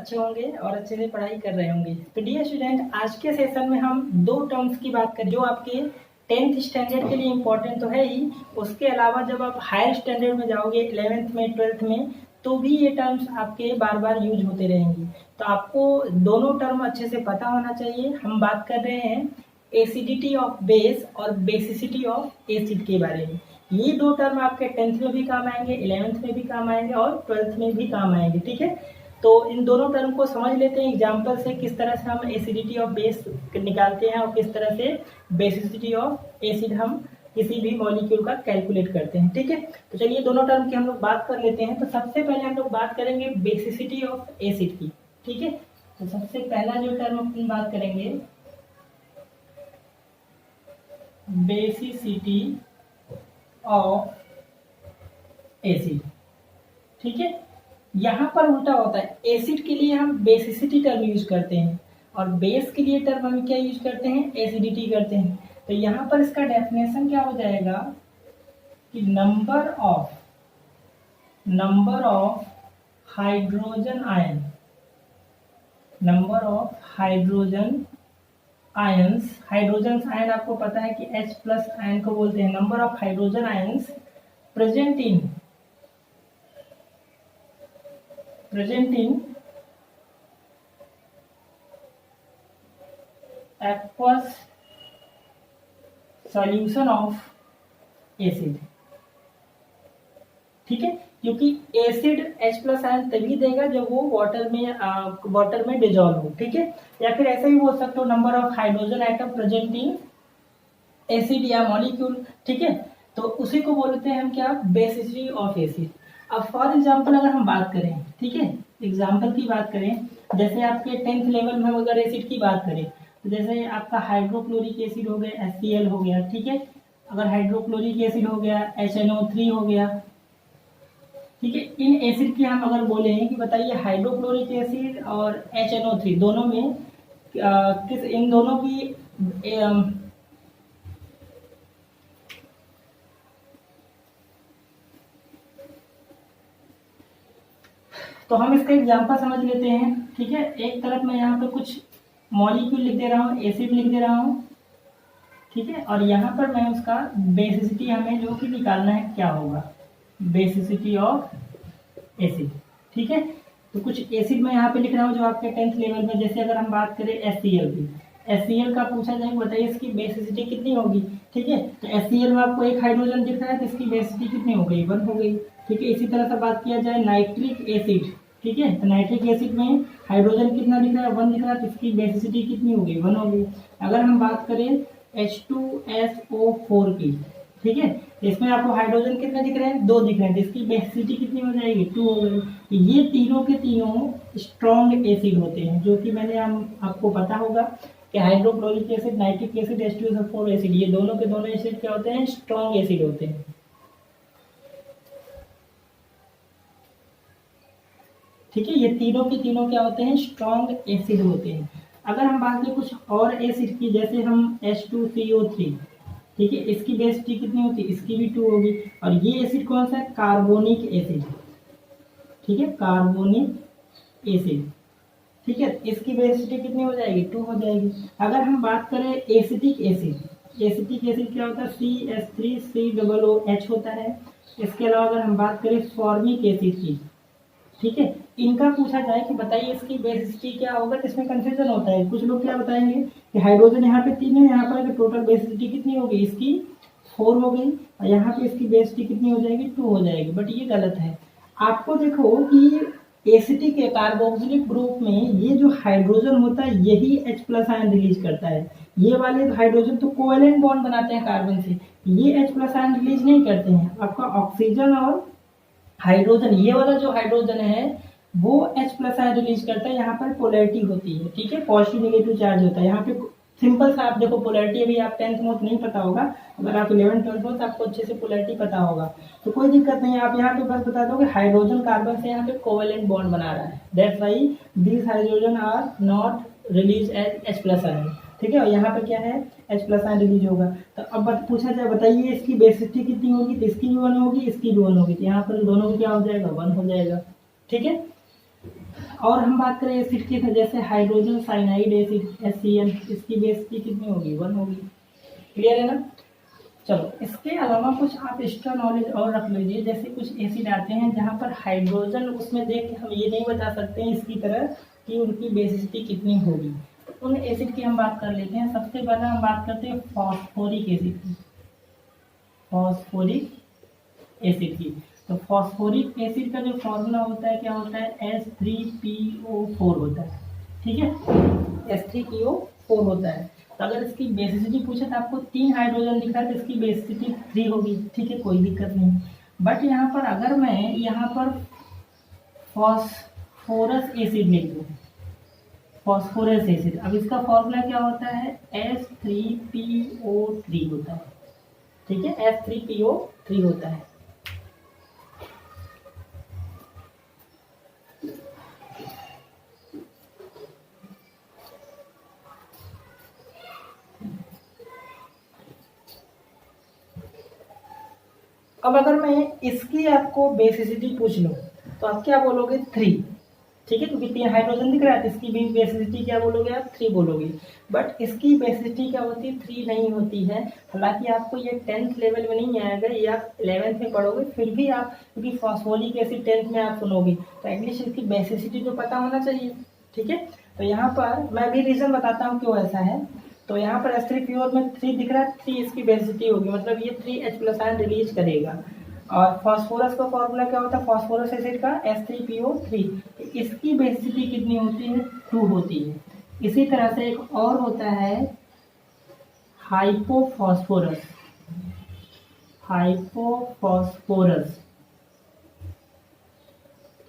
अच्छे होंगे और अच्छे से पढ़ाई कर रहे होंगे। तो डियर स्टूडेंट, आज के सेशन में हम दो टर्म्स की बात करें जो आपके 10th स्टैंडर्ड के लिए इम्पोर्टेंट तो है ही, उसके अलावा जब आप हायर स्टैंडर्ड में जाओगे 11th में 12th में तो भी ये टर्म्स आपके बार बार यूज होते रहेंगी। तो आपको दोनों टर्म अच्छे से पता होना चाहिए। हम बात कर रहे हैं एसिडिटी ऑफ बेस और बेसिसिटी ऑफ एसिड के बारे में। ये दो टर्म आपके 10th में भी काम आएंगे, 11th में भी काम आएंगे और 12th में भी काम आएंगे। ठीक है, तो इन दोनों टर्म को समझ लेते हैं एग्जाम्पल से, किस तरह से हम एसिडिटी ऑफ बेस निकालते हैं और किस तरह से बेसिसिटी ऑफ एसिड हम किसी भी मॉलिक्यूल का कैलकुलेट करते हैं। ठीक है, तो चलिए दोनों टर्म की हम लोग बात कर लेते हैं। तो सबसे पहले हम लोग बात करेंगे बेसिसिटी ऑफ एसिड की। ठीक है, तो सबसे पहला जो टर्म अपन बात करेंगे बेसिसिटी ऑफ एसिड। ठीक है, यहाँ पर उल्टा होता है, एसिड के लिए हम बेसिसिटी टर्म यूज करते हैं और बेस के लिए टर्म हम क्या यूज करते हैं, एसिडिटी करते हैं। तो यहाँ पर इसका डेफिनेशन क्या हो जाएगा कि number of hydrogen ion, number of hydrogen ions, hydrogen ion आपको पता है कि H+ आयन को बोलते हैं। Number of hydrogen ions present in aqueous solution of acid. ठीक है, क्योंकि एसिड H+ आयन तभी देगा जब वो वाटर में डिजोल्व हो। ठीक है, या फिर ऐसे भी बोल सकते हो number of hydrogen atom present in acid या मॉलिक्यूल। ठीक है, तो उसी को बोलते हैं हम क्या, बेसिसिटी ऑफ एसिड। अब फॉर एग्जांपल अगर हम बात करें, ठीक है, एग्जांपल की बात करें, जैसे आपके 10th लेवल में अगर एसिड की बात करें तो जैसे आपका हाइड्रोक्लोरिक एसिड हो गया, HCl हो गया। ठीक है, अगर हाइड्रोक्लोरिक एसिड हो गया, HNO3 हो गया। ठीक है, इन एसिड की हम अगर बोले कि बताइए हाइड्रोक्लोरिक एसिड और HNO3 दोनों में इन दोनों की तो हम इसका एग्जांपल समझ लेते हैं। ठीक है, एक तरफ मैं यहाँ पे कुछ मॉलिक्यूल लिख दे रहा हूँ, एसिड लिख दे रहा हूँ। ठीक है, और यहाँ पर मैं उसका बेसिसिटी हमें जो कि निकालना है क्या होगा, बेसिसिटी ऑफ एसिड। ठीक है, तो कुछ एसिड मैं यहाँ पे लिख रहा हूँ जो आपके 10th लेवल में, जैसे अगर हम बात करें HCl की, HCl का पूछा जाए बताइए इसकी बेसिसिटी कितनी होगी। ठीक है, तो HCl में आपको एक हाइड्रोजन दिख रहा है तो इसकी बेसिसिटी कितनी हो गई, 1 हो गई। ठीक है, इसी तरह से बात किया जाए नाइट्रिक एसिड। ठीक है, तो नाइट्रिक एसिड में हाइड्रोजन कितना दिख रहा है, 1 दिख रहा है, तो इसकी बेसिसिटी कितनी हो गई, 1 हो गई। अगर हम बात करें H2SO4 की, ठीक है, इसमें आपको हाइड्रोजन कितने दिख रहे हैं, 2 दिख रहे हैं, तो इसकी बेसिसिटी कितनी हो जाएगी, 2 हो गई। ये तीनों के तीनों स्ट्रॉन्ग एसिड होते हैं, जो कि मैंने आपको पता होगा कि hydrochloric acid, nitric acid, H2SO4 acid, ये दोनों के दोनों एसिड क्या होते हैं, स्ट्रॉन्ग एसिड होते हैं। ठीक है, ये तीनों के तीनों क्या होते हैं, स्ट्रॉन्ग एसिड होते हैं। अगर हम बात करें कुछ और एसिड की, जैसे हम H2CO3, ठीक है, इसकी बेसिसिटी कितनी होती है, इसकी भी 2 होगी। और ये एसिड कौन सा है, कार्बोनिक एसिड। ठीक है, कार्बोनिक एसिड। ठीक है, इसकी बेसिसिटी कितनी हो जाएगी, 2 हो जाएगी। अगर हम बात करें एसिटिक एसिड, एसिटिक एसिड क्या होता है, CH3COOH होता है। इसके अलावा अगर हम बात करें फॉर्मिक एसिड की, ठीक है, इनका पूछा जाए कि बताइए इसकी बेसिसिटी क्या होगा, तो इसमें कंफ्यूजन होता है। कुछ लोग क्या बताएंगे कि हाइड्रोजन यहाँ पे 3 है, यहाँ पर टोटल बेसिसिटी कितनी होगी, इसकी 4 हो गई, और यहाँ पे इसकी बेसिसिटी कितनी हो जाएगी, 2 हो जाएगी। बट ये गलत है। आपको देखो कि एसिटिक कार्बोक्सिलिक ग्रुप में ये जो हाइड्रोजन होता है यही H+ आयन रिलीज करता है। ये वाले हाइड्रोजन तो कोवेलेंट बॉन्ड बनाते हैं कार्बन से, ये H+ आयन रिलीज नहीं करते हैं। आपका ऑक्सीजन और हाइड्रोजन, ये वाला जो हाइड्रोजन है वो H+ आयन रिलीज करता है। यहाँ पर पोलैरिटी होती है, ठीक है, पॉजिटिव नेगेटिव चार्ज होता है। यहाँ पे सिंपल सा आप देखो, पोलैरिटी अभी आप 10th में नहीं पता होगा, अगर आप 11th 12th में तो आपको अच्छे से पोलैरिटी पता होगा, तो कोई दिक्कत नहीं है। आप यहाँ पे बस बता दो कि हाइड्रोजन कार्बन से यहाँ पे कोवेलेंट बॉन्ड बना रहा है, that's why these hydrogen are not release as H+ ion. ठीक है, और यहाँ पे क्या है, H+ आयन रिलीज होगा। तो अब पूछा जाए बताइए इसकी बेसिसिटी कितनी होगी, तो इसकी भी 1 होगी, इसकी भी 1 होगी, तो यहाँ पर दोनों की क्या हो जाएगा, 1 हो जाएगा। ठीक है, और हम बात करें एसिड की, जैसे हाइड्रोजन साइनाइड एसिड HCl, इसकी बेसिसिटी कितनी होगी, 1 होगी। क्लियर है ना। चलो इसके अलावा कुछ आप एक्स्ट्रा नॉलेज और रख लीजिए, जैसे कुछ एसिड आते हैं जहाँ पर हाइड्रोजन उसमें देख के हम ये नहीं बता सकते हैं इसकी तरह कि उनकी बेसिसिटी कितनी होगी। तो उन एसिड की हम बात कर लेते हैं। सबसे पहले हम बात करते हैं फॉस्फोरिक एसिड की। फॉस्फोरिक एसिड की, तो फॉस्फोरिक एसिड का जो फॉर्मूला होता है क्या होता है, H3PO4 होता है। ठीक है, H3PO4 होता है। तो अगर इसकी बेसिसिटी पूछे तो आपको 3 हाइड्रोजन दिखा है तो इसकी बेसिसिटी 3 होगी। ठीक है, कोई दिक्कत नहीं। बट यहाँ पर अगर मैं यहाँ पर फॉस्फोरस एसिड लिख दूँ, फॉस्फोरस एसिड, अब इसका फॉर्मूला क्या होता है, H3PO3 होता है। ठीक है, H3PO3 होता है। अब अगर मैं इसकी आपको बेसिसिटी पूछ लूँ तो आप क्या बोलोगे, 3। ठीक है, क्योंकि 3 हाइड्रोजन दिख रहा है तो इसकी भी बेसिसिटी क्या बोलोगे आप, 3 बोलोगे। बट इसकी बेसिसिटी क्या होती है, 3 नहीं होती है। हालांकि आपको ये 10th लेवल में नहीं आएगा, ये आप 11th में पढ़ोगे, फिर भी आप, क्योंकि फॉस्फोरिक एसिड 10th में आप सुनोगे, तो एटलीस्ट इसकी बेसिसिटी तो पता होना चाहिए। ठीक है, तो यहाँ पर मैं भी रीज़न बताता हूँ क्यों ऐसा है। तो यहाँ पर H3PO में 3 दिख रहा है, 3 इसकी बेसिसिटी होगी, मतलब ये 3H+ आयन रिलीज करेगा। और फॉस्फोरस का फॉर्मूला क्या होता है, फॉस्फोरस एसिड का, H3PO3। इसकी बेसिसिटी कितनी होती है, 2 होती है। इसी तरह से एक और होता है हाइपोफॉस्फोरस। हाइपोफॉस्फोरस,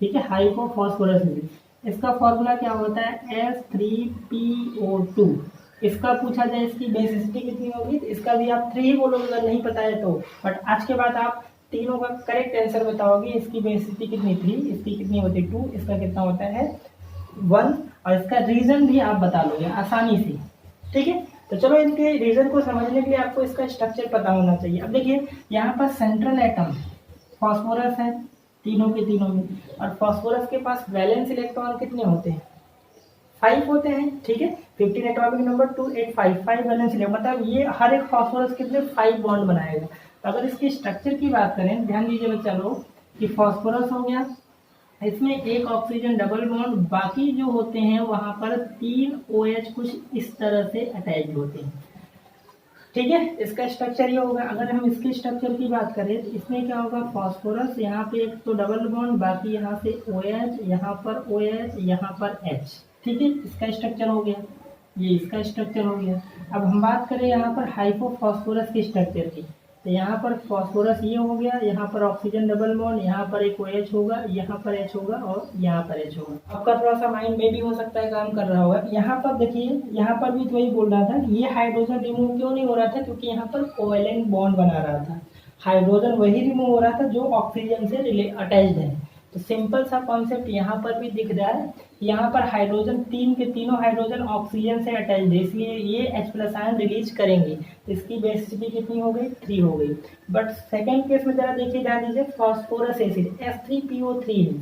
ठीक है, हाइपोफॉस्फोरस एसिड, इसका फॉर्मूला क्या होता है, H3PO2। इसका पूछा जाए इसकी बेसिसिटी कितनी होगी, तो इसका भी आप 3 ही बोलोगे अगर नहीं पता है तो। बट आज के बाद आप तीनों का करेक्ट आंसर बताओगे। इसकी बेसिसिटी कितनी, 3, इसकी कितनी होती है, 2, इसका कितना होता है, 1, और इसका रीजन भी आप बता लोगे आसानी से। ठीक है, तो चलो इनके रीजन को समझने के लिए आपको इसका स्ट्रक्चर पता होना चाहिए। अब देखिए यहाँ पर सेंट्रल एटम फॉस्फोरस है तीनों के तीनों में, और फॉस्फोरस के पास वैलेंस इलेक्ट्रॉन कितने होते हैं, 5 होते हैं। ठीक है, 15 एटॉमिक नंबर 285, 5 वैलेंस इलेक्ट्रॉन, मतलब ये हर एक फॉस्फोरस कितने 5 बॉन्ड बनाएगा। तो अगर इसकी स्ट्रक्चर की बात करें, ध्यान दीजिए बच्चा लोग, कि फॉस्फोरस हो गया, इसमें एक ऑक्सीजन डबल बॉन्ड, बाकी जो होते हैं वहां पर 3 OH कुछ इस तरह से अटैच होते हैं। ठीक है, इसका स्ट्रक्चर ये होगा। अगर हम इसके स्ट्रक्चर की बात करें तो इसमें क्या होगा, फॉस्फोरस यहाँ पे एक तो डबल बॉन्ड, बाकी यहाँ से OH, यहाँ पर OH, यहाँ पर H। ठीक है, इसका स्ट्रक्चर हो गया, ये इसका स्ट्रक्चर हो गया। अब हम बात करें यहाँ पर हाइपोफॉस्फोरस की स्ट्रक्चर की, तो यहाँ पर फॉस्फोरस ये हो गया, यहाँ पर ऑक्सीजन डबल बॉन्ड, यहाँ पर एक OH होगा, यहाँ पर H होगा और यहाँ पर H होगा। आपका थोड़ा सा माइंड में भी हो सकता है काम कर रहा होगा। यहाँ पर देखिए, यहाँ पर भी तो वही बोल रहा था, ये हाइड्रोजन रिमूव क्यों नहीं हो रहा था, क्योंकि यहाँ पर कोवेलेंट बॉन्ड बना रहा था। हाइड्रोजन वही रिमूव हो रहा था जो ऑक्सीजन से अटैच्ड है। तो सिंपल सा कॉन्सेप्ट यहाँ पर भी दिख रहा है। यहाँ पर हाइड्रोजन, 3 के तीनों हाइड्रोजन ऑक्सीजन से अटैच्ड है, इसलिए ये H+ आयन रिलीज करेंगे। इसकी बेसिसिटी कितनी हो गई, 3 हो गई। बट सेकंड केस में जरा देखिए, ध्यान दीजिए, फॉस्फोरस एसिड H3PO3 है।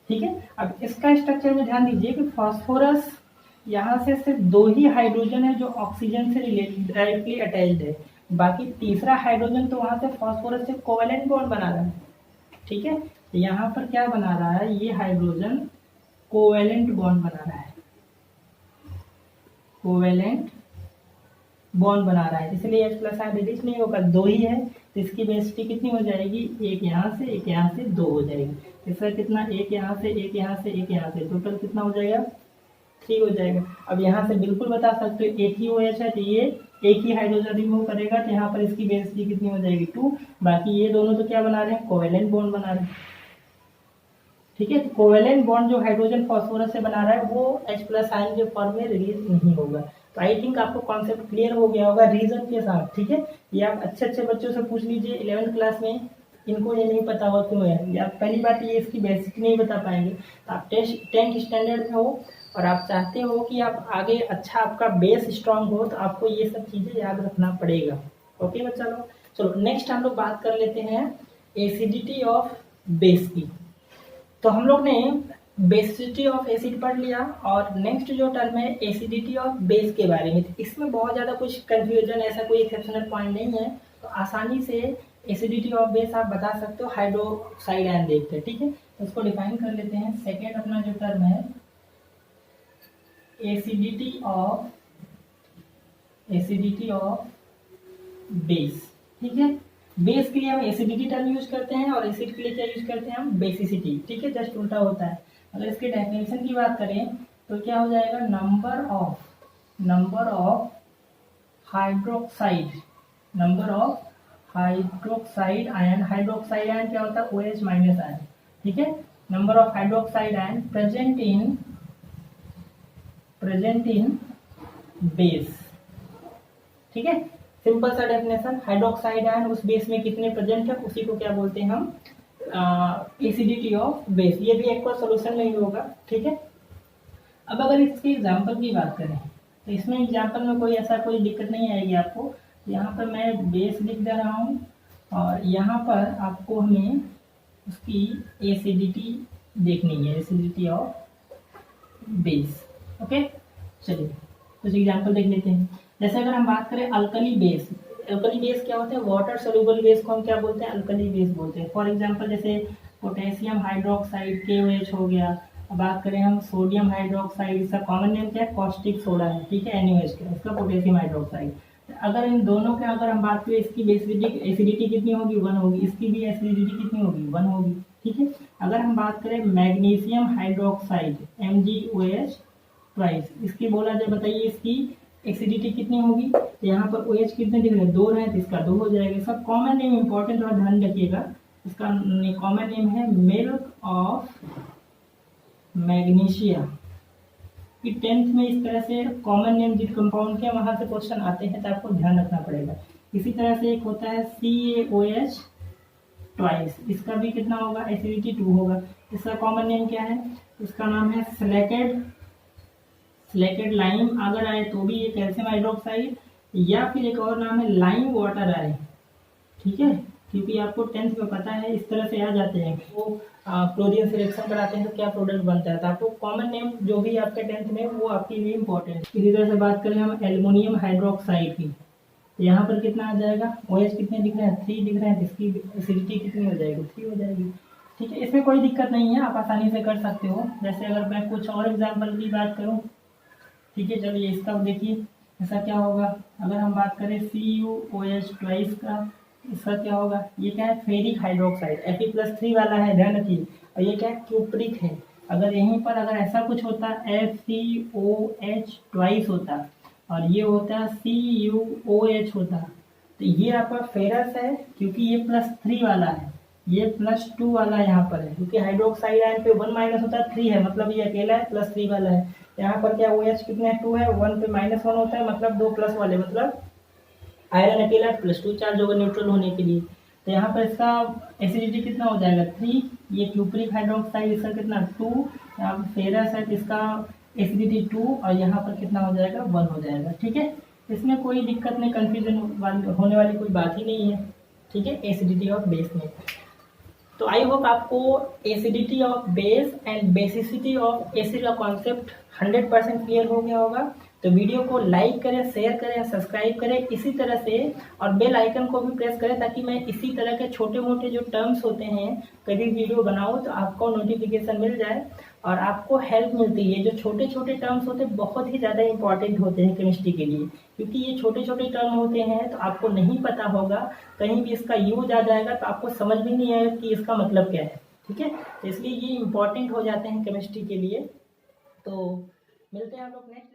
ठीक है, अब इसका स्ट्रक्चर में ध्यान दीजिए कि फॉस्फोरस यहाँ से सिर्फ 2 ही हाइड्रोजन है जो ऑक्सीजन से डायरेक्टली अटैच्ड है, बाकी तीसरा हाइड्रोजन तो वहाँ से फॉस्फोरस से कोवेलेंट बॉन्ड बना रहा है। ठीक है, यहाँ पर क्या बना रहा है, ये हाइड्रोजन कोवेलेंट बॉन्ड बना रहा है, कोवेलेंट बॉन्ड बना रहा है, इसलिए H+ आयन रिलीज नहीं होगा, 2 ही है। तो इसकी बेसिसिटी कितनी हो जाएगी, एक यहाँ से एक यहाँ से 2 हो जाएगी। इसका कितना, एक यहाँ से एक यहाँ से एक यहाँ से, टोटल कितना हो जाएगा, 3 हो जाएगा। अब यहाँ से बिल्कुल बता सकते हो, एक ही OH है तो ये एक ही हाइड्रोजन रिमूव करेगा, तो यहाँ पर इसकी बेसिसिटी कितनी हो जाएगी, 2। बाकी ये दोनों तो क्या बना रहे हैं, कोवेलेंट बॉन्ड बना रहे हैं। ठीक है, कोवेलेंट बॉन्ड जो हाइड्रोजन फॉस्फोरस से बना रहा है वो H+ आयन के फॉर्म में रिलीज नहीं होगा। तो आई थिंक आपको कॉन्सेप्ट क्लियर हो गया होगा रीजन के साथ। ठीक है, ये आप अच्छे अच्छे बच्चों से पूछ लीजिए 11th क्लास में, इनको ये नहीं पता हुआ क्यों है, या पहली बात ये इसकी बेसिक नहीं बता पाएंगे। तो आप 10th स्टैंडर्ड में हो और आप चाहते हो कि आप आगे अच्छा आपका बेस स्ट्रांग हो, तो आपको ये सब चीज़ें याद रखना पड़ेगा। ओके बच्चा लोग, चलो नेक्स्ट हम लोग बात कर लेते हैं एसिडिटी ऑफ बेस की। तो हम लोग ने बेसिसिटी ऑफ एसिड पढ़ लिया, और नेक्स्ट जो टर्म है एसिडिटी ऑफ बेस के बारे में। इसमें बहुत ज़्यादा कुछ कंफ्यूजन, ऐसा कोई एक्सेप्शनल पॉइंट नहीं है, तो आसानी से एसिडिटी ऑफ बेस आप बता सकते हो हाइड्रोक्साइड आयन देखते हैं। ठीक है, तो इसको डिफाइन कर लेते हैं। सेकेंड अपना जो टर्म है एसिडिटी ऑफ बेस। ठीक है, बेस के लिए हम एसिडिटी टर्म यूज करते हैं और एसिड के लिए क्या यूज करते हैं हम, बेसिसिटी। ठीक है, जस्ट उल्टा होता है। अगर इसके डेफिनेशन की बात करें तो क्या हो जाएगा, number of hydroxide ion. Hydroxide ion क्या होता है, OH माइनस आयन। ठीक है, number of hydroxide ion present in base. ठीक है, सिंपल सा डेफिनेशन, हाइड्रोक्साइड आयन उस बेस में कितने प्रेजेंट है उसी को क्या बोलते हैं हम, एसिडिटी ऑफ बेस। ये भी एक बार सोल्यूशन में ही होगा। ठीक है, अब अगर इसके एग्जांपल की बात करें तो इसमें एग्जांपल में कोई ऐसा कोई दिक्कत नहीं आएगी आपको। यहाँ पर मैं बेस लिख दे रहा हूँ और यहाँ पर आपको हमें उसकी एसिडिटी देखनी है, एसिडिटी ऑफ बेस। ओके, चलिए कुछ एग्जांपल देख लेते हैं। जैसे अगर हम बात करें अल्कली बेस क्या होते हैं, वाटर सोल्यूबल बेस को हम क्या बोलते हैं, अल्कली बेस बोलते हैं। फॉर एग्जांपल जैसे पोटेशियम हाइड्रोक्साइड KOH हो गया। अब बात करें हम सोडियम हाइड्रोक्साइड, इसका कॉमन नेम क्या है, कॉस्टिक सोडा है। ठीक है, NaOH का, इसका पोटेशियम हाइड्रोक्साइड। अगर इन दोनों के अगर हम बात करें, इसकी एसिडिटी कितनी होगी, 1 होगी। इसकी भी एसिडिटी कितनी होगी, 1 होगी। ठीक है, अगर हम बात करें मैग्नीशियम हाइड्रोक्साइड MgOH ट्वाइस, इसकी बोला जाए, बताइए इसकी एसिडिटी कितनी होगी। तो यहाँ पर OH कितने दिख रहे हैं, 2 रहे, तो इसका 2 हो जाएगा। इसका कॉमन नेम इंपॉर्टेंट और ध्यान रखिएगा, इसका कॉमन नेम है मिल्क ऑफ मैग्नीशिया। कि 10th में इस तरह से कॉमन नेम जिस कंपाउंड के वहां से क्वेश्चन आते हैं तो आपको ध्यान रखना पड़ेगा। इसी तरह से एक होता है CaOH ट्वाइस, इसका भी कितना होगा, एसिडिटी 2 होगा। इसका कॉमन नेम क्या है, इसका नाम है स्लेकेड लाइम। अगर आए तो भी ये कैल्शियम हाइड्रोक्साइड, या फिर एक और नाम है लाइम वाटर आए। ठीक है, क्योंकि आपको 10th में पता है इस तरह से आ जाते हैं, वो क्लोरीन से रिएक्शन कराते हैं तो क्या प्रोडक्ट बनता है, तो आपको कॉमन नेम जो भी आपके 10th में वो आपके लिए इंपॉर्टेंट है। इसी तरह से बात करें हम एल्युमिनियम हाइड्रोक्साइड की, तो यहाँ पर कितना आ जाएगा, OH कितने दिख रहे हैं, 3 दिख रहे हैं, तो इसकी एसिडिटी कितनी हो जाएगी, 3 हो जाएगी। ठीक है, इसमें कोई दिक्कत नहीं है, आप आसानी से कर सकते हो। जैसे अगर मैं कुछ और एग्जाम्पल की बात करूँ, ठीक है, चलिए इसका देखिए ऐसा क्या होगा। अगर हम बात करें CuOH ट्वाइस का, इसका क्या होगा, ये क्या है, फेरिक हाइड्रोक्साइड, Fe+3 वाला है, ध्यान रखिए। और ये क्या है, क्यूप्रिक है। अगर यहीं पर अगर ऐसा कुछ होता FeOH ट्वाइस होता और ये होता CuOH होता, तो ये आपका फेरस है, क्योंकि ये +3 वाला है, ये +2 वाला यहाँ पर है, क्योंकि हाइड्रोक्साइड आयन पे 1 माइनस होता है, 3 है, मतलब ये अकेला है, +3 वाला है। यहाँ पर क्या OH कितने 2 है, 1 पे -1 होता है, मतलब 2 प्लस वाले, मतलब आयरन अकेला +2 चार्ज होगा न्यूट्रल होने के लिए। तो यहाँ पर इसका एसिडिटी कितना हो जाएगा, 3। ये क्यूप्रिक हाइड्रोक्साइड, इसका कितना 2। यहाँ पर फेरस है, इसका एसिडिटी 2, और यहाँ पर कितना हो जाएगा, 1 हो जाएगा। ठीक है, इसमें कोई दिक्कत नहीं, कंफ्यूजन होने वाली कोई बात ही नहीं है। ठीक है, एसिडिटी ऑफ बेस में। तो आई होप आपको acidity of base and basicity of acid का कॉन्सेप्ट 100% क्लियर हो गया होगा। तो वीडियो को लाइक करें, शेयर करें, सब्सक्राइब करें इसी तरह से, और बेल आइकन को भी प्रेस करें, ताकि मैं इसी तरह के छोटे मोटे जो टर्म्स होते हैं कभी वीडियो बनाऊं तो आपको नोटिफिकेशन मिल जाए और आपको हेल्प मिलती है। जो छोटे छोटे टर्म्स होते हैं बहुत ही ज़्यादा इंपॉर्टेंट होते हैं केमिस्ट्री के लिए, क्योंकि ये छोटे छोटे टर्म होते हैं तो आपको नहीं पता होगा, कहीं भी इसका यूज आ जाएगा तो आपको समझ भी नहीं आएगा कि इसका मतलब क्या है। ठीक है, तो इसलिए ये इंपॉर्टेंट हो जाते हैं केमिस्ट्री के लिए। तो मिलते हैं हम लोग नेक्स्ट